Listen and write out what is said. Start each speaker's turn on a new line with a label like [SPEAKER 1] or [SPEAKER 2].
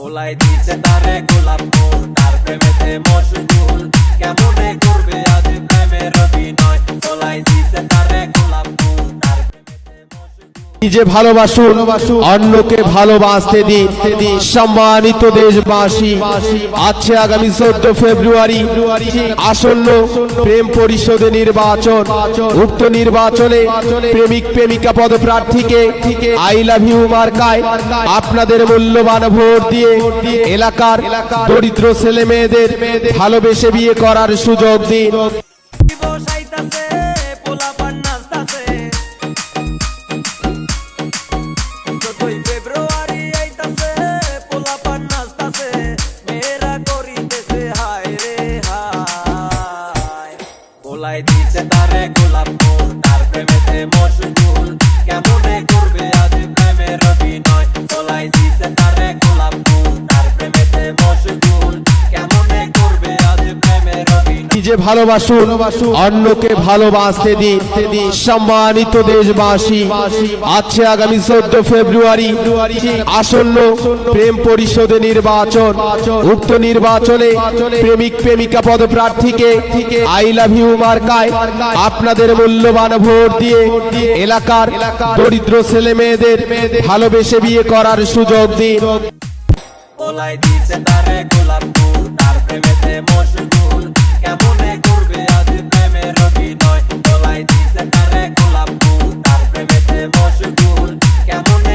[SPEAKER 1] ওলাই দিছে তারে গোলাপ ফুল, তার প্রেমেতে মশগুল, কেমনে করবে আজ প্রেমের অভিনয়। ওলাই দিছে তারে গোলাপ ফুল, তার প্রেমেতে মশগুল।
[SPEAKER 2] নিজে ভালোবাসুন, অন্যকে ভালোবাসতে দিন। সম্মানিত দেশবাসী, আছে আগামী 14 ফেব্রুয়ারি আসন্ন প্রেম পরিষদে নির্বাচন। উক্ত নির্বাচনে প্রেমিক প্রেমিকা পদপ্রার্থীকে আই লাভ ইউ মার্কায় আপনাদের মূল্যবান ভোট দিয়ে এলাকার দরিদ্র ছেলে মেয়েদের ভালোবেসে বিয়ে করার সুযোগ দিন।
[SPEAKER 1] বসাইতাছে পোলাপান নাচতাছে, 14 ফেব্রুয়ারি আইতাছে পোলাপান নাচতাছে, মেয়েরা করিতেছে হায় রে হায়। ওলাই দিছে তারে গোলাপ ফুল, তার প্রেমেতে মশগুল, কেমনে করবে আজ প্রেমের অভিনয়। ওলাই দিছে তারে গোলাপ ফুল, তার প্রেমেতে মশগুল, কেমনে করবে আজ প্রেমের অভিনয়।
[SPEAKER 2] নিজে ভালোবাসুন, অন্যকে ভালোবাসতে দিন। সম্মানিত দেশবাসী, আছে আগামী 14 ফেব্রুয়ারি আসন্ন প্রেম পরিষদে নির্বাচন। উক্ত নির্বাচনে প্রেমিক প্রেমিকা পদপ্রার্থীকে আই লাভ ইউ মার্কায় আপনাদের মূল্যবান ভোট দিয়ে এলাকার দরিদ্র ছেলে মেয়েদের ভালোবেসে বিয়ে করার সুযোগ দিন।
[SPEAKER 1] ওলাই দিছে তারে গোলাপ ফুল, তার প্রেমেতে মশগুল, কেমনে করবে আজ প্রেমের অভিনয়। ওলাই দিছে তারে গোলাপ ফুল, তার প্রেমেতে মশগুল, কেমনে